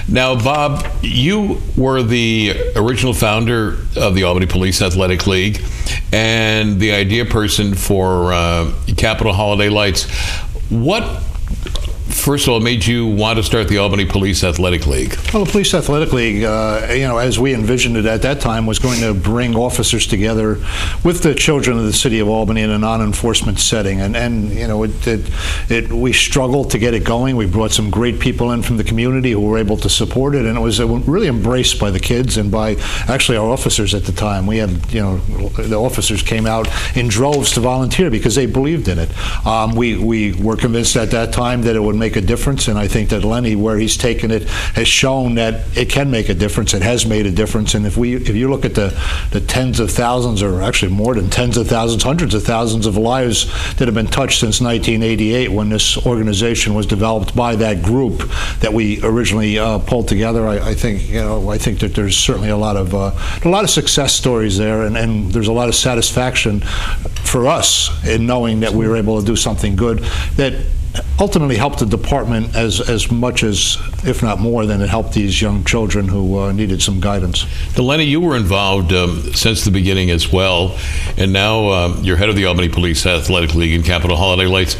Now, Bob, you were the original founder of the Albany Police Athletic League and the idea person for Capital Holiday Lights. What, first of all, made you want to start the Albany Police Athletic League? Well, the Police Athletic League, as we envisioned it at that time, was going to bring officers together with the children of the city of Albany in a non-enforcement setting. We struggled to get it going. We brought some great people in from the community who were able to support it, and it was really embraced by the kids and by actually our officers at the time. We had, the officers came out in droves to volunteer because they believed in it. We were convinced at that time that it would make a difference, and I think that Lenny, where he's taken it, has shown that it can make a difference. It has made a difference, and if you look at the tens of thousands, or actually more than tens of thousands, hundreds of thousands of lives that have been touched since 1988, when this organization was developed by that group that we originally pulled together, I think that there's certainly a lot of success stories there, and there's a lot of satisfaction for us in knowing that we were able to do something good that ultimately helped the department as much as, if not more than, it helped these young children who needed some guidance. Now, Lenny, you were involved since the beginning as well, and now you're head of the Albany Police Athletic League and Capital Holiday Lights.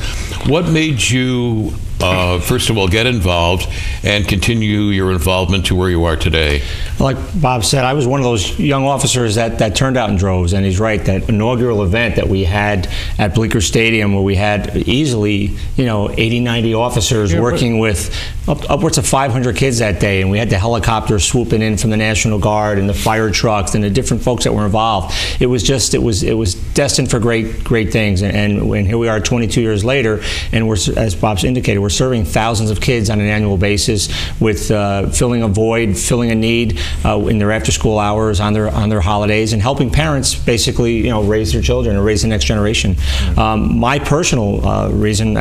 What made you, first of all, get involved and continue your involvement to where you are today? Like Bob said, I was one of those young officers that turned out in droves, and he's right, that inaugural event that we had at Bleecker Stadium, where we had easily, 80, 90 officers working with upwards of 500 kids that day, and we had the helicopter swooping in from the National Guard and the fire trucks and the different folks that were involved. It was destined for great things, and here we are 22 years later, and we're, as Bob's indicated, we're serving thousands of kids on an annual basis with filling a void, filling a need in their after-school hours, on their holidays, and helping parents basically, raise their children or raise the next generation. My personal reason,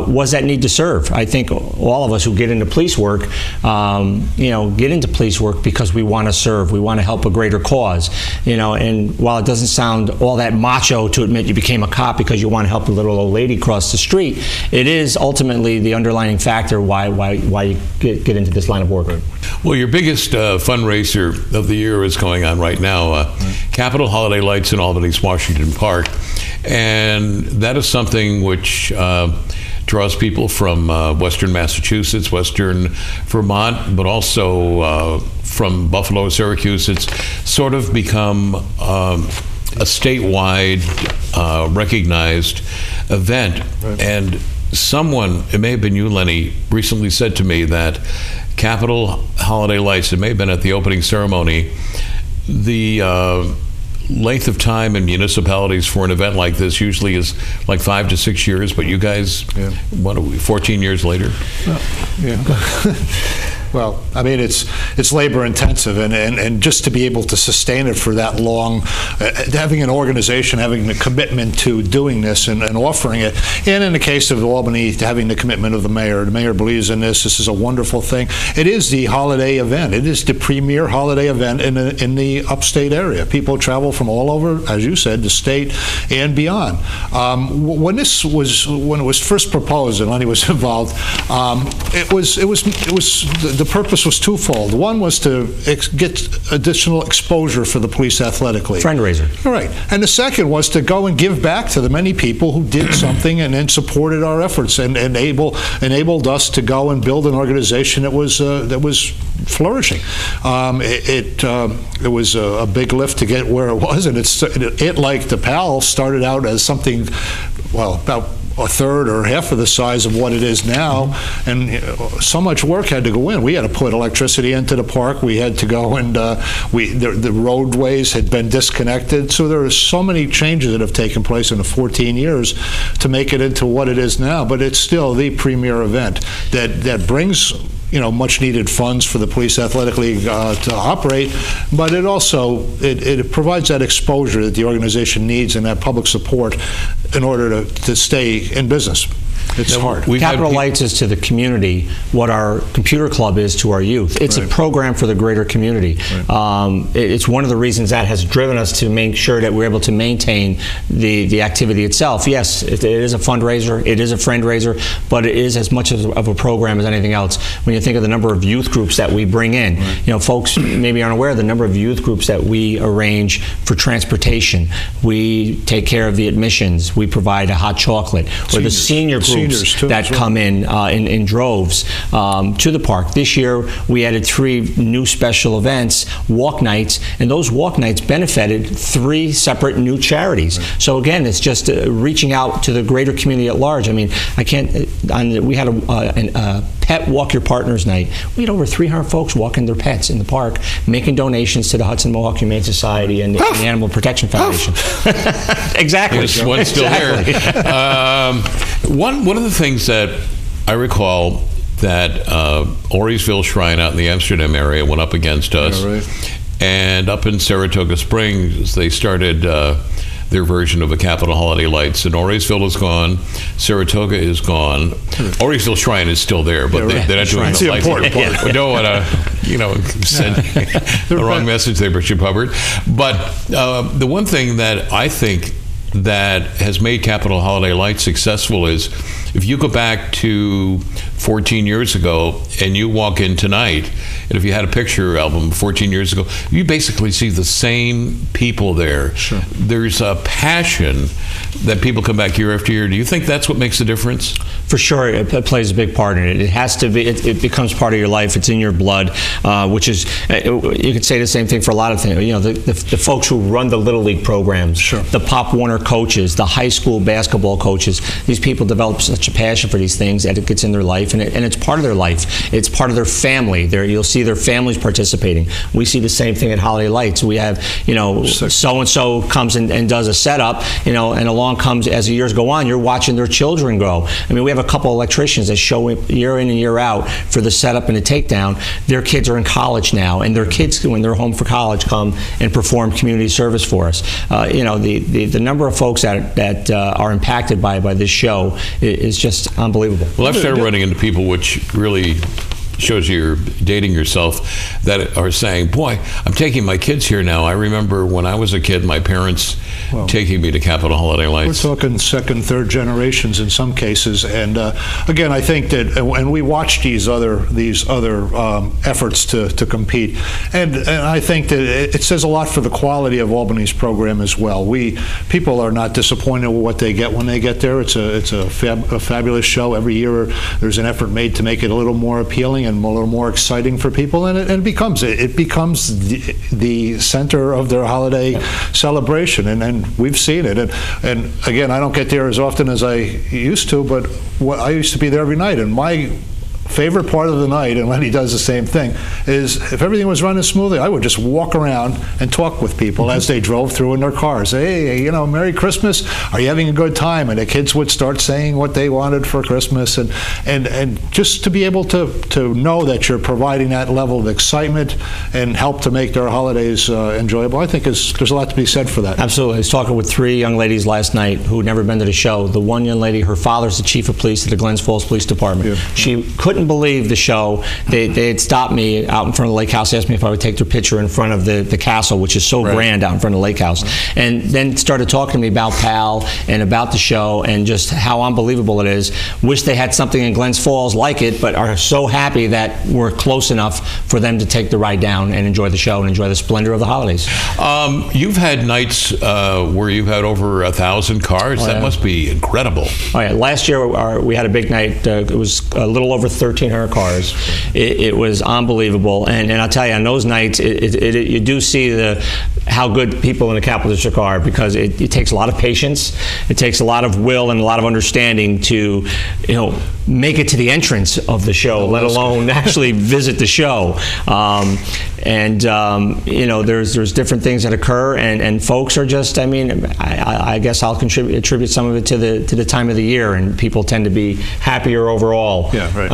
was that need to serve. I think all of us who get into police work, get into police work because we want to serve. We want to help a greater cause. And while it doesn't sound all that macho to admit you became a cop because you want to help a little old lady cross the street, it is ultimately the underlying factor why you get into this line of work. Well, your biggest fundraiser of the year is going on right now, Capital Holiday Lights in Albany's Washington Park, and that is something which draws people from western Massachusetts, western Vermont, but also from Buffalo, Syracuse. It's sort of become a statewide recognized event. Right. And someone, it may have been you, Lenny, recently said to me that Capital Holiday Lights, it may have been at the opening ceremony, the length of time in municipalities for an event like this usually is like 5 to 6 years, but you guys, what are we, 14 years later? Well, I mean, it's labor intensive, and just to be able to sustain it for that long, having an organization, having the commitment to doing this and offering it, and in the case of Albany, having the commitment of the mayor. The mayor believes in this. This is a wonderful thing. It is the holiday event. It is the premier holiday event in the upstate area. People travel from all over, as you said, the state and beyond. When it was first proposed and Lenny was involved, the purpose was twofold. One was to get additional exposure for the Police Athletic League. Fundraiser. All right. And the second was to go and give back to the many people who did something and then supported our efforts and enabled us to go and build an organization that was flourishing. It was a big lift to get where it was, and it like the PAL, started out as something, well, about a third or half of the size of what it is now, and so much work had to go in. We had to put electricity into the park. We had to go and the roadways had been disconnected. So there are so many changes that have taken place in the 14 years to make it into what it is now. But it's still the premier event that brings much needed funds for the Police Athletic League to operate, but it also it provides that exposure that the organization needs and that public support in order to stay in business. It's hard. Capital Lights is to the community what our computer club is to our youth. It's a program for the greater community. It's one of the reasons that has driven us to make sure that we're able to maintain the activity itself. Yes, it is a fundraiser, it is a friend raiser, but it is as much of a program as anything else. When you think of the number of youth groups that we bring in, you know, folks maybe aren't aware of the number of youth groups that we arrange for transportation. We take care of the admissions. We provide a hot chocolate. Or the senior groups that come in droves to the park. This year we added 3 new special events, walk nights, and those walk nights benefited 3 separate new charities. So again, it's just reaching out to the greater community at large. I mean, we had a pet walk your partners night. We had over 300 folks walking their pets in the park, making donations to the Hudson Mohawk Humane Society and the Animal Protection Foundation. Exactly. There's one still there. One of the things that I recall that Auriesville Shrine out in the Amsterdam area went up against us. Yeah, right. And up in Saratoga Springs, they started their version of a Capital Holiday Lights. And Auriesville is gone. Saratoga is gone. Auriesville Shrine is still there, but they're not doing the lights. Important part. We don't want to, send the wrong message there, Bishop Hubbard. But the one thing that I think that has made Capital Holiday Lights successful is if you go back to 14 years ago and you walk in tonight, and if you had a picture album 14 years ago, you basically see the same people there. Sure. There's a passion that people come back year after year. Do you think that's what makes the difference? For sure, it plays a big part in it. It has to be. It becomes part of your life. It's in your blood, which is. You could say the same thing for a lot of things. You know, the folks who run the Little League programs, sure, the Pop Warner coaches, the high school basketball coaches. These people develop such a passion for these things that it gets in their life, and it's part of their life. It's part of their family. You'll see their families participating. We see the same thing at Holiday Lights. We have, so and so comes and does a setup, and along comes as the years go on. You're watching their children grow. I mean, we have a couple electricians that show year in and year out for the setup and the takedown. Their kids are in college now, and their kids, when they're home for college, come and perform community service for us. The number of folks that are impacted by this show is just unbelievable. Well, I've started running into people, which really shows you're dating yourself, that are saying, boy, I'm taking my kids here now. I remember when I was a kid, my parents taking me to Capital Holiday Lights. We're talking second, third generations in some cases. And again, I think that, and we watch these other efforts to compete, and I think that it says a lot for the quality of Albany's program as well. People are not disappointed with what they get when they get there. It's a fabulous show. Every year there's an effort made to make it a little more appealing and a little more exciting for people, and it becomes the center of their holiday celebration, and we've seen it. And again, I don't get there as often as I used to, but I used to be there every night, and my favorite part of the night, and Lenny does the same thing, is if everything was running smoothly, I would just walk around and talk with people as they drove through in their cars. Hey, Merry Christmas. Are you having a good time? And the kids would start saying what they wanted for Christmas, and just to be able to know that you're providing that level of excitement and help to make their holidays enjoyable, I think there's a lot to be said for that. Absolutely. I was talking with 3 young ladies last night who had never been to the show. The one young lady, her father's the chief of police at the Glens Falls Police Department. Yeah. She couldn't believe the show. They had stopped me out in front of the lake house, asked me if I would take their picture in front of the castle, which is so grand out in front of the lake house, and then started talking to me about PAL and about the show and just how unbelievable it is. Wish they had something in Glens Falls like it, but are so happy that we're close enough for them to take the ride down and enjoy the show and enjoy the splendor of the holidays. You've had nights where you've had over 1,000 cars. That must be incredible. Oh yeah, last year we had a big night. It was a little over 1,300 cars. It was unbelievable, and I'll tell you, on those nights, you do see how good people in the Capital District are, because it takes a lot of patience, it takes a lot of will and a lot of understanding to make it to the entrance of the show, let alone actually visit the show. There's different things that occur, and folks are just, I guess I'll attribute some of it to the time of the year, and people tend to be happier overall. Yeah, right.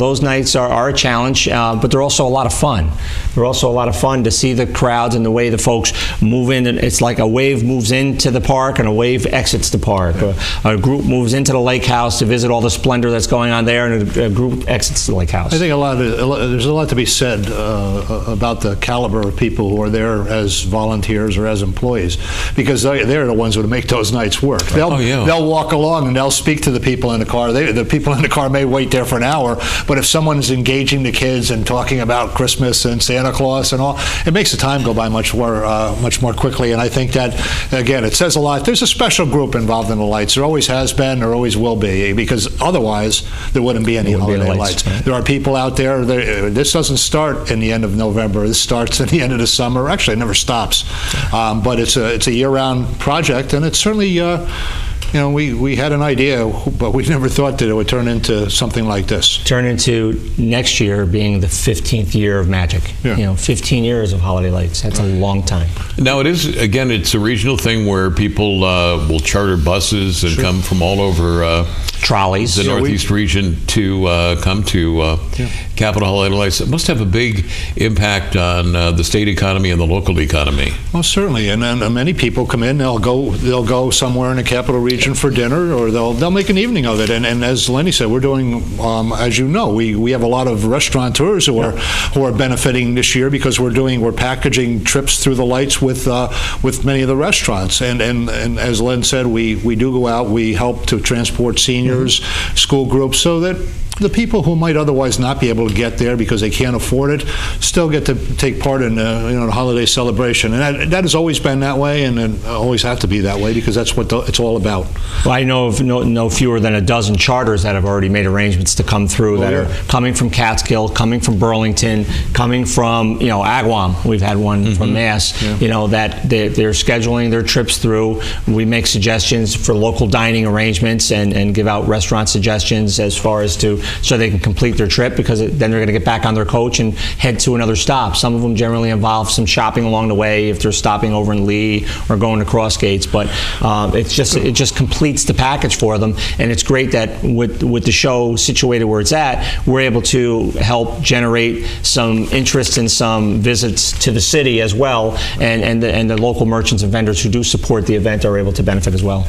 Those nights are a challenge, but they're also a lot of fun. they're also a lot of fun to see the crowds and the way the folks move in. And it's like a wave moves into the park and a wave exits the park. A group moves into the lake house to visit all the splendor that's going on there, and a group exits the lake house. I think there's a lot to be said about the caliber of people who are there as volunteers or as employees, because they're the ones who make those nights work. They'll walk along and they'll speak to the people in the car. The people in the car may wait there for an hour, but if someone's engaging the kids and talking about Christmas and Santa Claus and all, it makes the time go by much more quickly. And I think that, again, it says a lot. There's a special group involved in the lights. There always has been, there always will be, because otherwise there wouldn't be any holiday lights. Right? There are people out there. This doesn't start in the end of November. This starts in the end of the summer. Actually, it never stops. But it's a year-round project, and it's certainly. We had an idea, but we never thought that it would turn into something like this. Turn into next year being the 15th year of Magic. Yeah. 15 years of Holiday Lights. That's a long time. Now, it's a regional thing where people will charter buses and come from all over trolleys, the Northeast region to come to Capital Holiday Lights. It must have a big impact on the state economy and the local economy. Well, certainly, and then many people come in. They'll go somewhere in the Capital Region for dinner, or they'll make an evening of it. And as Lenny said, we're doing, as you know, we have a lot of restaurateurs who are benefiting this year, because we're packaging trips through the lights with many of the restaurants. And as Len said, we do go out. We help to transport seniors, school groups, so that the people who might otherwise not be able to get there because they can't afford it still get to take part in the holiday celebration. And that has always been that way, and it always have to be that way, because that's what it's all about. Well, I know of no fewer than a dozen charters that have already made arrangements to come through, are coming from Catskill, coming from Burlington, coming from Agawam. We've had one from Mass. That they're scheduling their trips through. We make suggestions for local dining arrangements and give out restaurant suggestions as far as so they can complete their trip, because then they're going to get back on their coach and head to another stop. Some of them generally involve some shopping along the way if they're stopping over in Lee or going to Cross Gates, but it just completes the package for them. And it's great that with the show situated where it's at, we're able to help generate some interest and some visits to the city as well, and the local merchants and vendors who do support the event are able to benefit as well.